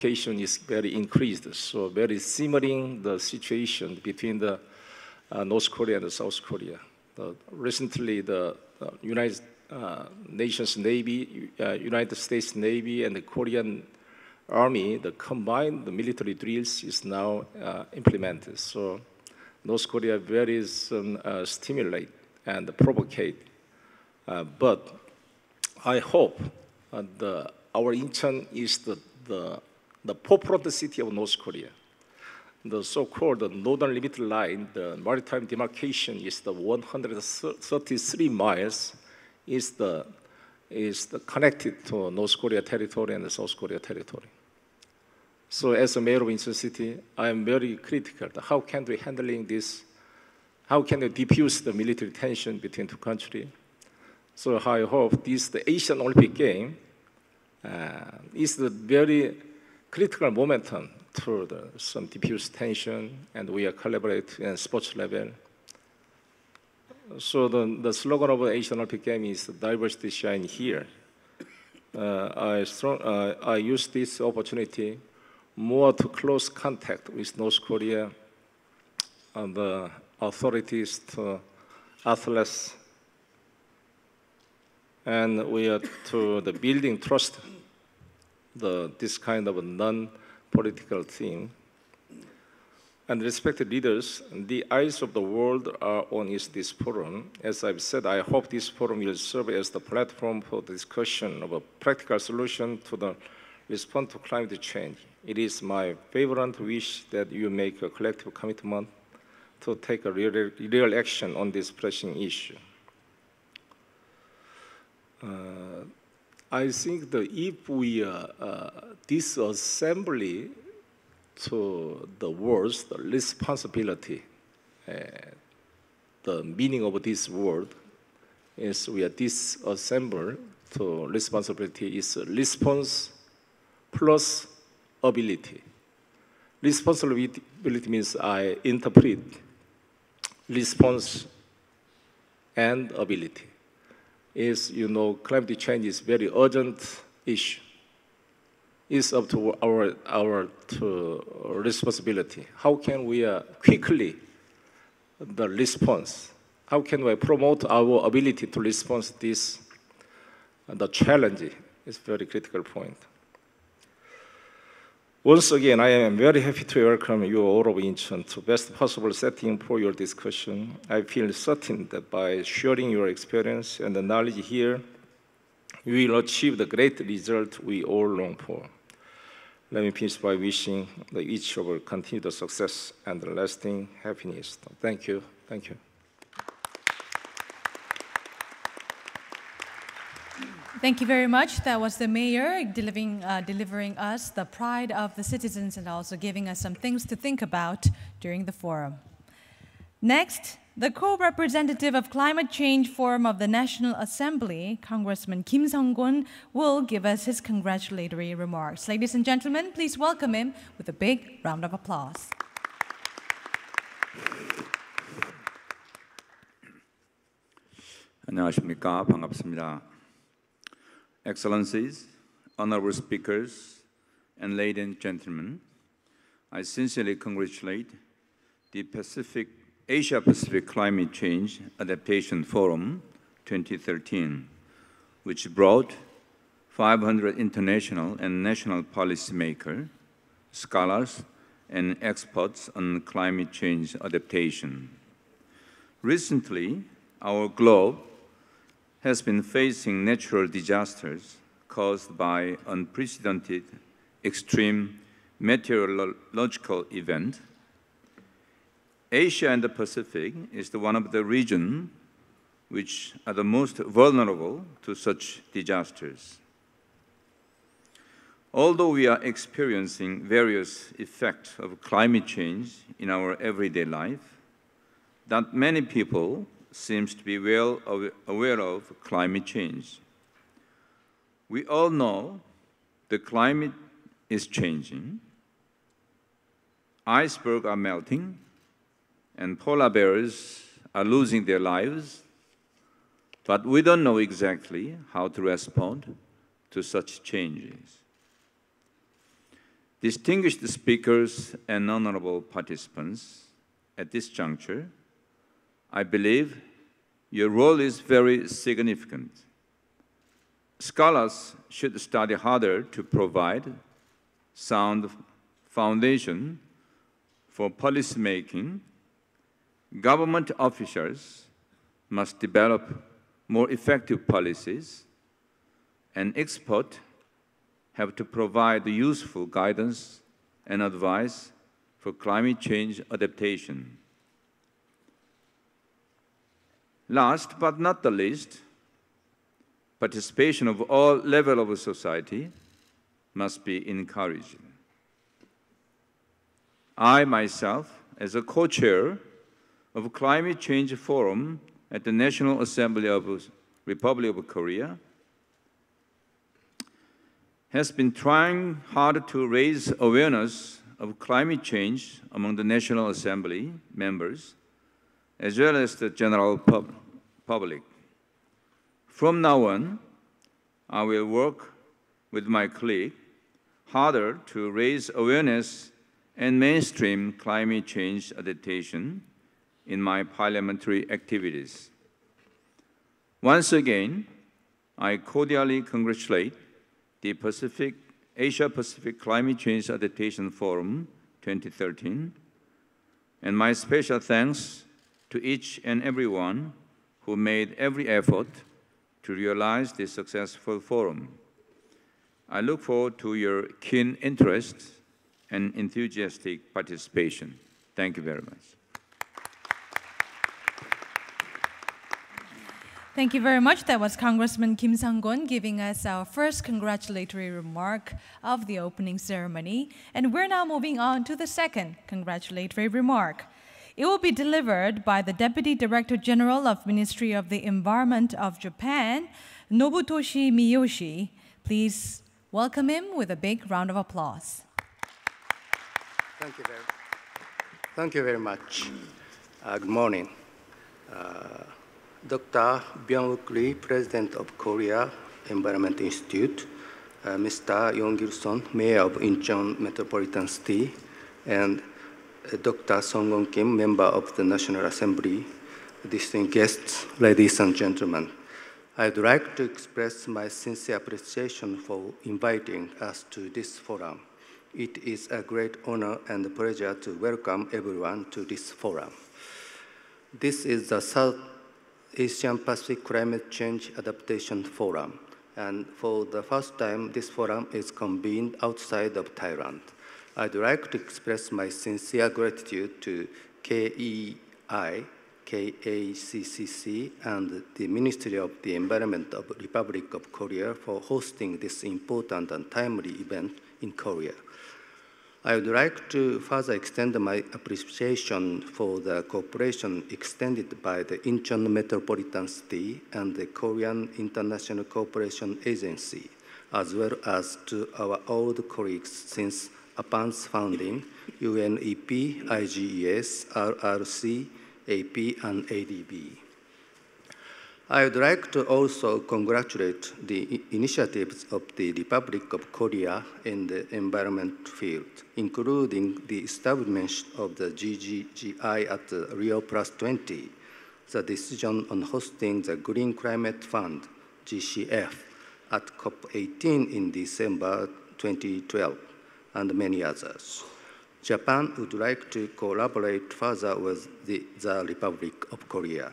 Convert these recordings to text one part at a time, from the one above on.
provocation is very increased. So very simmering the situation between the North Korea and the South Korea. Recently, the United Nations Navy, United States Navy, and the Korean Army, the combined military drills is now implemented. So North Korea very stimulate and provocate. But I hope our Incheon is the forefront city of North Korea. The so-called northern limit line, the maritime demarcation is the 133 miles, is connected to North Korea territory and the South Korea territory. So as a mayor of Incheon City, I am very critical. How can we handling this? How can we diffuse the military tension between two countries? So I hope the Asian Olympic game is the very critical momentum to some diffuse tension, and we are collaborating at sports level. So the slogan of the Asian Olympic Game is "Diversity Shine Here." I use this opportunity more to close contact with North Korea and the authorities, to athletes, and we are to the building trust, this kind of a non-political thing. And respected leaders, the eyes of the world are on this forum. As I've said, I hope this forum will serve as the platform for discussion of a practical solution to the response to climate change. It is my fervent wish that you make a collective commitment to take a real action on this pressing issue. I think that if we disassembly to the words, the responsibility, the meaning of this word is we are disassembled to responsibility is response plus ability. Responsibility means I interpret response and ability. Is, climate change is very urgent issue. It's up to our responsibility. How can we quickly the response? How can we promote our ability to respond to this? The challenge is a very critical point. Once again, I am very happy to welcome you all of Incheon to best possible setting for your discussion. I feel certain that by sharing your experience and the knowledge here, you will achieve the great result we all long for. Let me finish by wishing each of us continued success and lasting happiness. Thank you. Thank you. Thank you very much. That was the mayor delivering us the pride of the citizens and also giving us some things to think about during the forum. Next, the co-representative of Climate Change Forum of the National Assembly, Congressman Kim Sung-gun, will give us his congratulatory remarks. Ladies and gentlemen, please welcome him with a big round of applause. 안녕하십니까. 반갑습니다. Excellencies, honorable speakers, and ladies and gentlemen, I sincerely congratulate the Asia-Pacific Climate Change Adaptation Forum 2013, which brought 500 international and national policymakers, scholars, and experts on climate change adaptation. Recently, our globe has been facing natural disasters caused by unprecedented extreme meteorological events. Asia and the Pacific is one of the regions which are the most vulnerable to such disasters. Although we are experiencing various effects of climate change in our everyday life, not many people seem to be well aware of climate change. We all know the climate is changing, icebergs are melting, and polar bears are losing their lives, but we don't know exactly how to respond to such changes. Distinguished speakers and honorable participants, at this juncture, I believe your role is very significant. Scholars should study harder to provide sound foundation for policymaking. Government officials must develop more effective policies, and experts have to provide useful guidance and advice for climate change adaptation. Last but not the least, participation of all levels of society must be encouraged. I myself, as a co-chair of Climate Change Forum at the National Assembly of the Republic of Korea, has been trying hard to raise awareness of climate change among the National Assembly members, as well as the general public. From now on, I will work with my colleague harder to raise awareness and mainstream climate change adaptation in my parliamentary activities. Once again, I cordially congratulate the Asia-Pacific Climate Change Adaptation Forum 2013, and my special thanks to each and everyone who made every effort to realize this successful forum. I look forward to your keen interest and enthusiastic participation. Thank you very much. Thank you very much. That was Congressman Kim Sang-gun giving us our first congratulatory remark of the opening ceremony. And we're now moving on to the second congratulatory remark. It will be delivered by the Deputy Director General of Ministry of the Environment of Japan, Nobutoshi Miyoshi. Please welcome him with a big round of applause. Thank you very much. Good morning. Dr. Byung-wook Lee, President of Korea Environment Institute, Mr. Yong-gil-son, Mayor of Incheon Metropolitan City, and Dr. Song-gun Kim, Member of the National Assembly, distinguished guests, ladies and gentlemen. I'd like to express my sincere appreciation for inviting us to this forum. It is a great honor and pleasure to welcome everyone to this forum. This is the South Asian Pacific Climate Change Adaptation Forum, and for the first time, this forum is convened outside of Thailand. I'd like to express my sincere gratitude to KEI, KACCC, and the Ministry of the Environment of the Republic of Korea for hosting this important and timely event in Korea. I would like to further extend my appreciation for the cooperation extended by the Incheon Metropolitan City and the Korean International Cooperation Agency, as well as to our old colleagues since APAN's founding, UNEP, IGES, RRC, AP, and ADB. I would like to also congratulate the initiatives of the Republic of Korea in the environment field, including the establishment of the GGGI at the Rio +20, the decision on hosting the Green Climate Fund, GCF, at COP18 in December 2012, and many others. Japan would like to collaborate further with the Republic of Korea.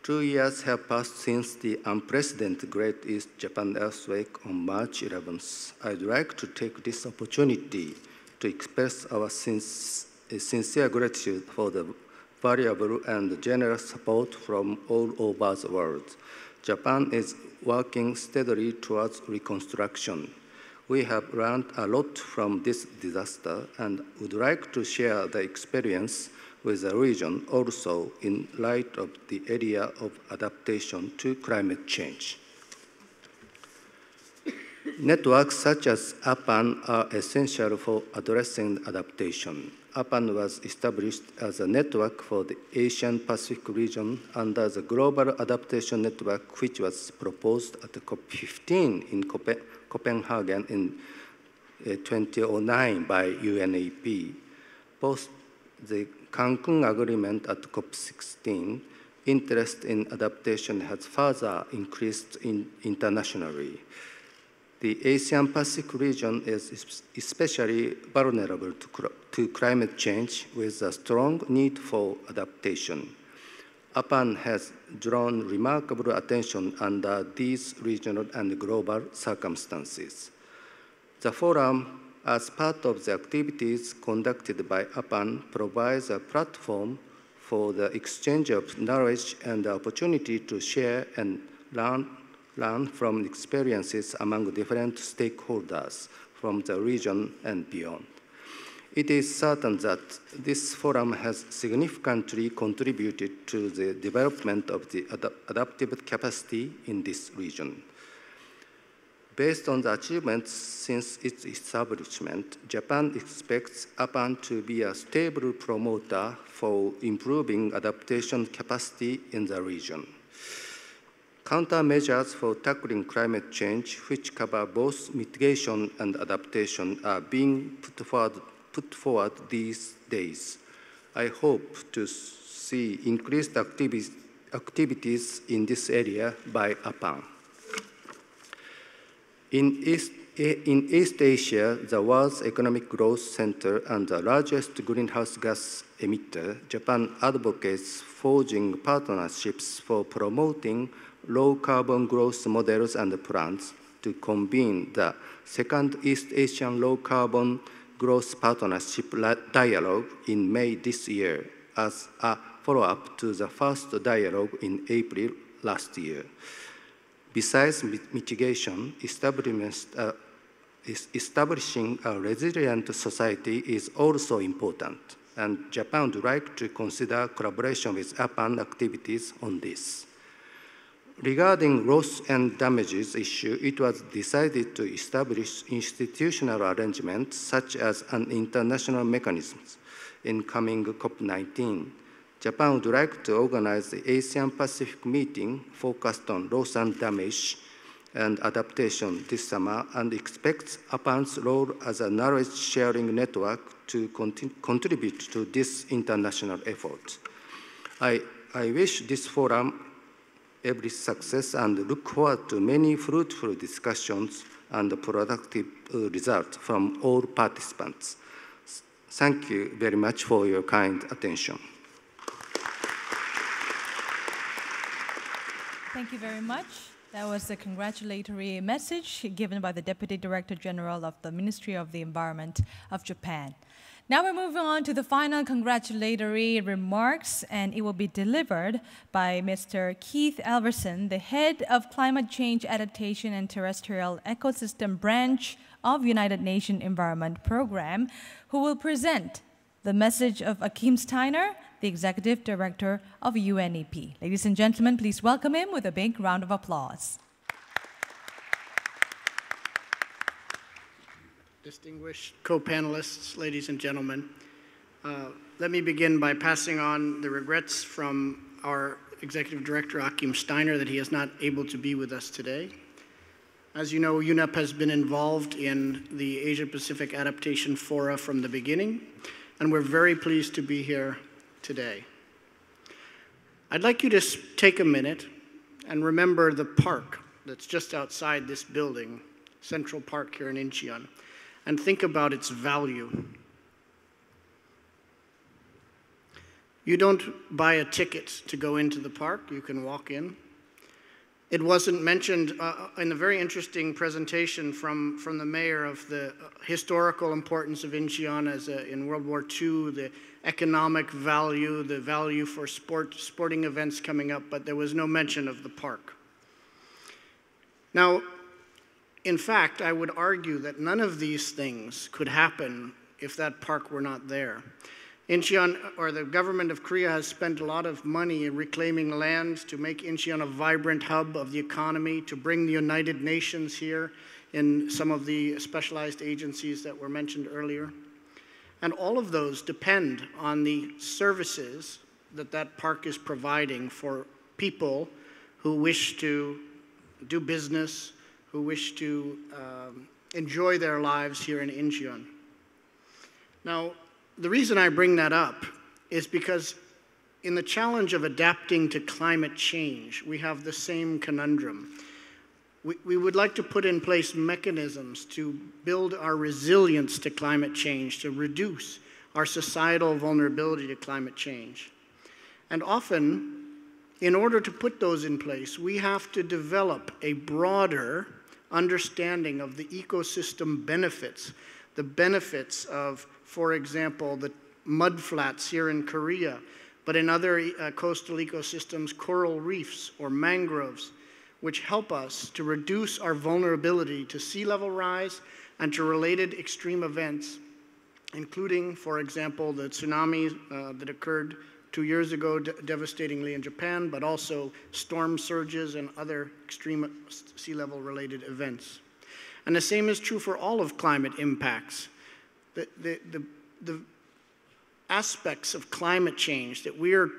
2 years have passed since the unprecedented Great East Japan earthquake on March 11th. I'd like to take this opportunity to express our sincere gratitude for the valuable and generous support from all over the world. Japan is working steadily towards reconstruction. We have learned a lot from this disaster and would like to share the experience with the region also in light of the area of adaptation to climate change. Networks such as APAN are essential for addressing adaptation. APAN was established as a network for the Asian Pacific region under the Global Adaptation Network, which was proposed at the COP15 in Copenhagen in 2009 by UNEP. Post the Cancun Agreement at COP16, interest in adaptation has further increased internationally. The Asian-Pacific region is especially vulnerable to climate change with a strong need for adaptation. APAN has drawn remarkable attention under these regional and global circumstances. The forum, as part of the activities conducted by APAN, provides a platform for the exchange of knowledge and the opportunity to share and learn from experiences among different stakeholders from the region and beyond. It is certain that this forum has significantly contributed to the development of the adaptive capacity in this region. Based on the achievements since its establishment, Japan expects APAN to be a stable promoter for improving adaptation capacity in the region. Countermeasures for tackling climate change, which cover both mitigation and adaptation, are being put forward these days. I hope to see increased activities in this area by APAN. In East Asia, the world's economic growth center and the largest greenhouse gas emitter, Japan advocates forging partnerships for promoting low-carbon growth models and plans to convene the second East Asian low-carbon growth partnership dialogue in May this year as a follow-up to the first dialogue in April last year. Besides mitigation, establishing a resilient society is also important, and Japan would like to consider collaboration with APAN activities on this. Regarding loss and damages issue, it was decided to establish institutional arrangements such as an international mechanism in coming COP19. Japan would like to organize the Asian-Pacific meeting focused on loss and damage and adaptation this summer and expects APAN's role as a knowledge-sharing network to contribute to this international effort. I wish this forum every success and look forward to many fruitful discussions and productive results from all participants. Thank you very much for your kind attention. Thank you very much. That was a congratulatory message given by the Deputy Director General of the Ministry of the Environment of Japan. Now we're moving on to the final congratulatory remarks, and it will be delivered by Mr. Keith Alverson, the head of Climate Change Adaptation and Terrestrial Ecosystem Branch of United Nations Environment Program, who will present the message of Achim Steiner, the Executive Director of UNEP. Ladies and gentlemen, please welcome him with a big round of applause. Distinguished co-panelists, ladies and gentlemen, let me begin by passing on the regrets from our Executive Director, Achim Steiner, that he is not able to be with us today. As you know, UNEP has been involved in the Asia-Pacific Adaptation Fora from the beginning, and we're very pleased to be here today. I'd like you to take a minute and remember the park that's just outside this building, Central Park here in Incheon, and think about its value. You don't buy a ticket to go into the park, you can walk in. It wasn't mentioned in the very interesting presentation from the mayor of the historical importance of Incheon as in World War II, the economic value, the value for sporting events coming up, but there was no mention of the park. Now, in fact, I would argue that none of these things could happen if that park were not there. Incheon, or the government of Korea, has spent a lot of money in reclaiming land to make Incheon a vibrant hub of the economy, to bring the United Nations here in some of the specialized agencies that were mentioned earlier. And all of those depend on the services that that park is providing for people who wish to do business, who wish to enjoy their lives here in Incheon. Now, the reason I bring that up is because in the challenge of adapting to climate change, we have the same conundrum. We would like to put in place mechanisms to build our resilience to climate change, to reduce our societal vulnerability to climate change. And often, in order to put those in place, we have to develop a broader understanding of the ecosystem benefits, the benefits of, for example, the mudflats here in Korea, but in other coastal ecosystems, coral reefs or mangroves, which help us to reduce our vulnerability to sea level rise and to related extreme events, including, for example, the tsunami that occurred 2 years ago devastatingly in Japan, but also storm surges and other extreme sea level related events. And the same is true for all of climate impacts. The aspects of climate change that we are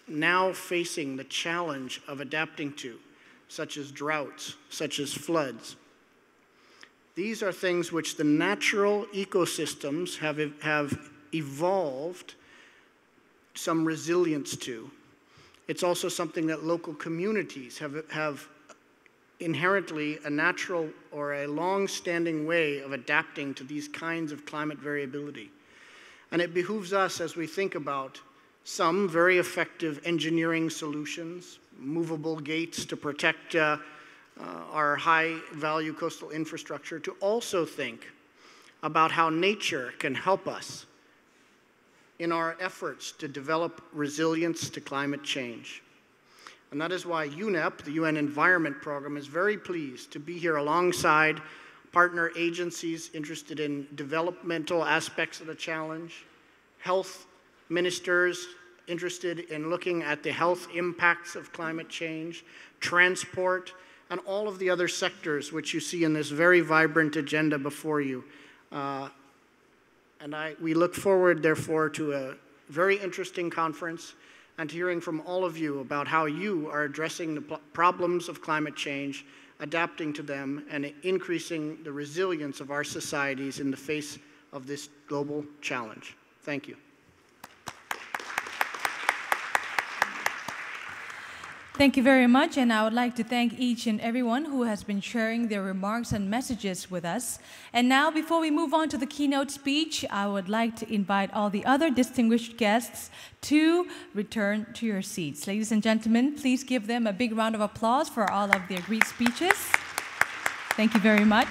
now facing the challenge of adapting to, such as droughts, such as floods. These are things which the natural ecosystems have evolved some resilience to. It's also something that local communities have inherently a natural or a long-standing way of adapting to these kinds of climate variability. And it behooves us, as we think about some very effective engineering solutions, movable gates to protect our high-value coastal infrastructure, to also think about how nature can help us in our efforts to develop resilience to climate change. And that is why UNEP, the UN Environment Program, is very pleased to be here alongside partner agencies interested in developmental aspects of the challenge, health ministers interested in looking at the health impacts of climate change, transport, and all of the other sectors which you see in this very vibrant agenda before you. We look forward, therefore, to a very interesting conference and to hearing from all of you about how you are addressing the problems of climate change, adapting to them, and increasing the resilience of our societies in the face of this global challenge. Thank you. Thank you very much, and I would like to thank each and everyone who has been sharing their remarks and messages with us. And now, before we move on to the keynote speech, I would like to invite all the other distinguished guests to return to your seats. Ladies and gentlemen, please give them a big round of applause for all of their great speeches. Thank you very much.